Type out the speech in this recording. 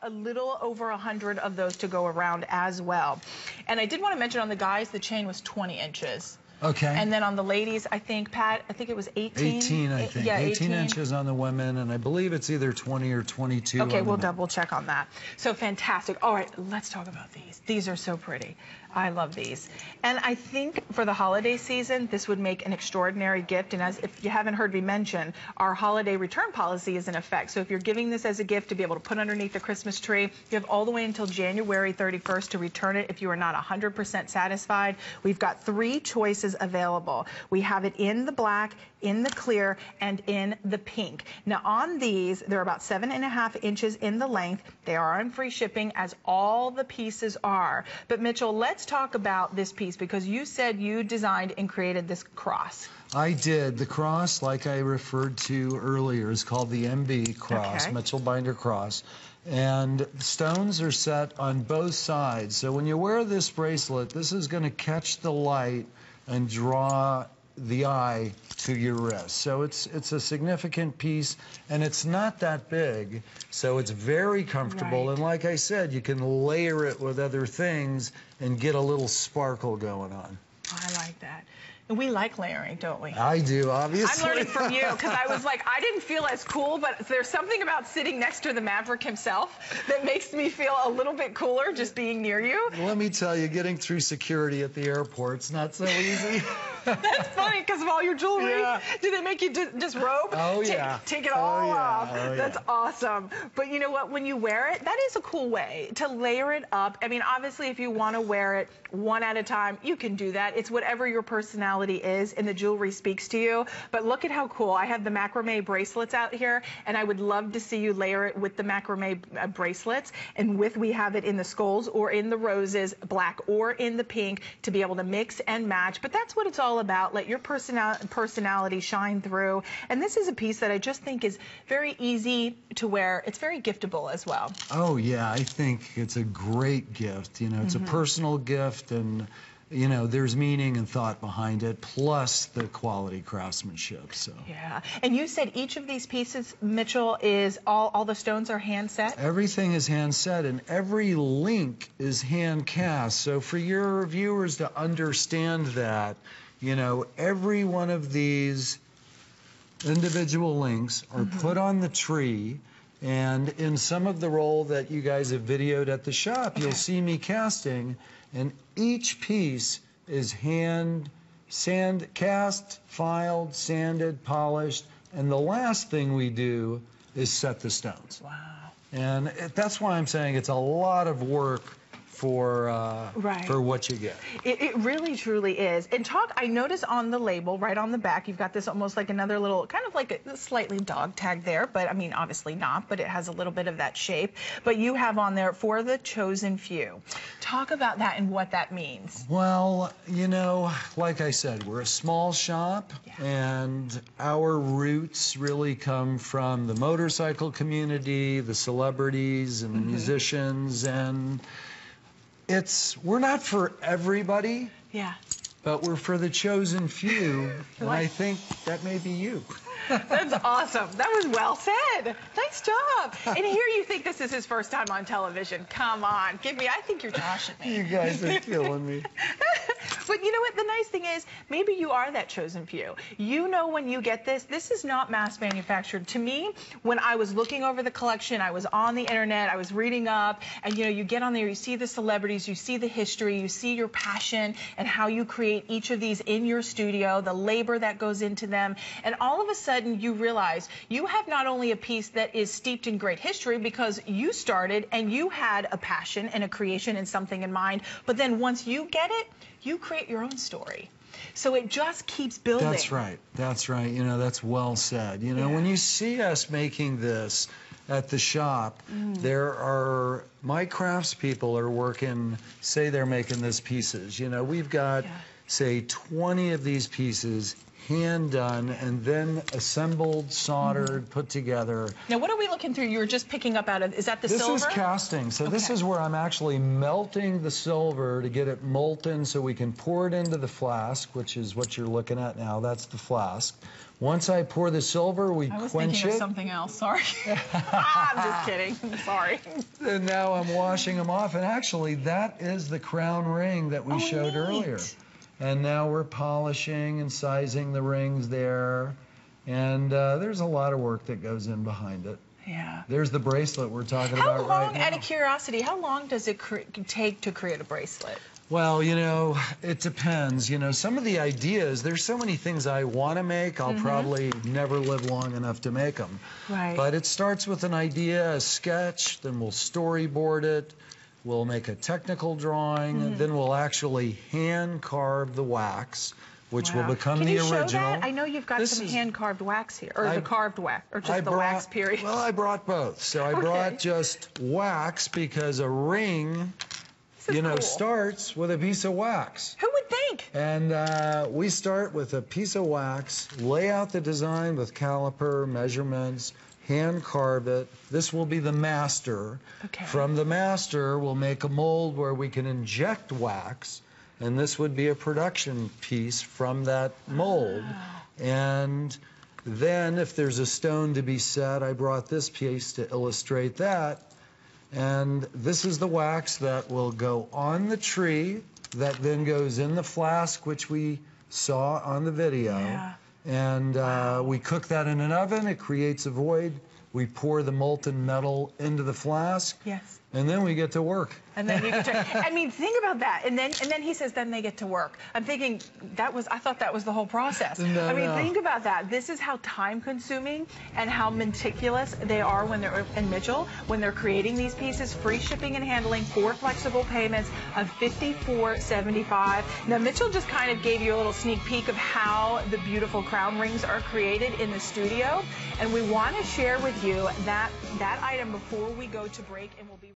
a little over 100 of those to go around as well. And I did want to mention on the guys, the chain was 20 inches. Okay. And then on the ladies, I think, Pat, I think it was 18. 18, I think. Yeah, 18 inches on the women, and I believe it's either 20 or 22 Okay, on the we'll men. double check on that. So fantastic. All right, let's talk about these. These are so pretty. I love these. And I think for the holiday season, this would make an extraordinary gift. And as if you haven't heard me mention, our holiday return policy is in effect. So if you're giving this as a gift to be able to put underneath the Christmas tree, you have all the way until January 31st to return it if you are not 100% satisfied. We've got 3 choices available. We have it in the black, in the clear, and in the pink. Now on these, they're about 7.5 inches in the length. They are on free shipping, as all the pieces are. But Mitchell, let's talk about this piece, because you said you designed and created this cross. I did. The cross, like I referred to earlier, is called the MB cross, Okay. Mitchell Binder cross. And stones are set on both sides. So when you wear this bracelet, this is going to catch the light and draw the eye to your wrist. So it's a significant piece, and it's not that big, so it's very comfortable. Right. And like I said, you can layer it with other things and get a little sparkle going on. I like that. And we like layering, don't we? I do, obviously. I'm learning from you, because I was like, I didn't feel as cool, but there's something about sitting next to the Maverick himself that makes me feel a little bit cooler just being near you. Let me tell you, getting through security at the airport's not so easy. That's funny, because of all your jewelry. Yeah. Do they make you disrobe? Oh, yeah. Take it all off. Oh, yeah. That's awesome. But you know what? When you wear it, that is a cool way to layer it up. I mean, obviously, if you want to wear it one at a time, you can do that. It's whatever your personality is, and the jewelry speaks to you. But look at how cool. I have the macrame bracelets out here, and I would love to see you layer it with the macrame bracelets. And we have it in the skulls or in the roses, black or in the pink, to be able to mix and match. But that's what it's all about. Let your personality shine through. And this is a piece that I just think is very easy to wear. It's very giftable as well. Oh, yeah, I think it's a great gift. You know, it's a personal gift, and you know, there's meaning and thought behind it, plus the quality craftsmanship. So yeah. And you said each of these pieces, Mitchell, is all the stones are hand set? Everything is hand set, and every link is hand cast. So for your viewers to understand that, you know, every one of these individual links are put on the tree. And in some of the roll that you guys have videoed at the shop, you'll see me casting, and each piece is hand cast, filed, sanded, polished, and the last thing we do is set the stones. Wow. And that's why I'm saying it's a lot of work for what you get. It really truly is. And I notice on the label, right on the back, you've got this almost like another little, kind of like a slightly dog tag there, but I mean, obviously not, but it has a little bit of that shape. But you have on there, for the chosen few. Talk about that and what that means. Well, you know, like I said, we're a small shop, and our roots really come from the motorcycle community, the celebrities and the musicians, and we're not for everybody. Yeah. But we're for the chosen few, and I think that may be you. That's awesome. That was well said. Nice job. And here you think this is his first time on television. Come on. I think you're joshing me. You guys are killing me. But you know what? The nice thing is, maybe you are that chosen few. You know when you get this is not mass manufactured. To me, when I was looking over the collection, I was on the internet, I was reading up, and you know, you get on there, you see the celebrities, you see the history, you see your passion and how you create each of these in your studio, the labor that goes into them, and all of a sudden you realize you have not only a piece that is steeped in great history because you started and you had a passion and a creation and something in mind, but then once you get it, you create your own story. So it just keeps building. That's right. That's right. You know, that's well said. You know, when you see us making this at the shop, my craftspeople are working, say they're making these pieces. You know, we've got, say, 20 of these pieces hand done, and then assembled, soldered, put together. Now, what are we looking through? You were just picking up out of, is that the silver? This is casting. So this is where I'm actually melting the silver to get it molten so we can pour it into the flask, which is what you're looking at now. That's the flask. Once I pour the silver, we quench it. I was thinking of something else. Sorry. I'm just kidding. I'm sorry. And now I'm washing them off. And actually, that is the crown ring that we showed earlier. And now we're polishing and sizing the rings there. And there's a lot of work that goes in behind it. Yeah. There's the bracelet we're talking about right now. Out of curiosity, how long does it take to create a bracelet? Well, you know, it depends. You know, some of the ideas, there's so many things I want to make, I'll probably never live long enough to make them. Right. But it starts with an idea, a sketch, then we'll storyboard it, we'll make a technical drawing, and then we'll actually hand carve the wax, which will become the original. Can you show that? I know you've got some hand-carved wax here, or the carved wax, or just the wax period. Well, I brought both. So I brought just wax because a ring, you know, starts with a piece of wax. Who would think? And we start with a piece of wax, lay out the design with caliper, measurements, hand carve it. This will be the master. From the master, we'll make a mold where we can inject wax, and this would be a production piece from that mold. And then if there's a stone to be set, I brought this piece to illustrate that. And this is the wax that will go on the tree, that then goes in the flask, which we saw on the video. And we cook that in an oven. It creates a void. We pour the molten metal into the flask. And then we get to work. And then you get to, I mean, think about that. And then he says, then they get to work. I'm thinking, I thought that was the whole process. I mean, think about that. This is how time-consuming and how meticulous they are when they're, and Mitchell, when they're creating these pieces. Free shipping and handling, 4 flexible payments of $54.75. Now, Mitchell just kind of gave you a little sneak peek of how the beautiful crown rings are created in the studio. And we want to share with you that item before we go to break, and we'll be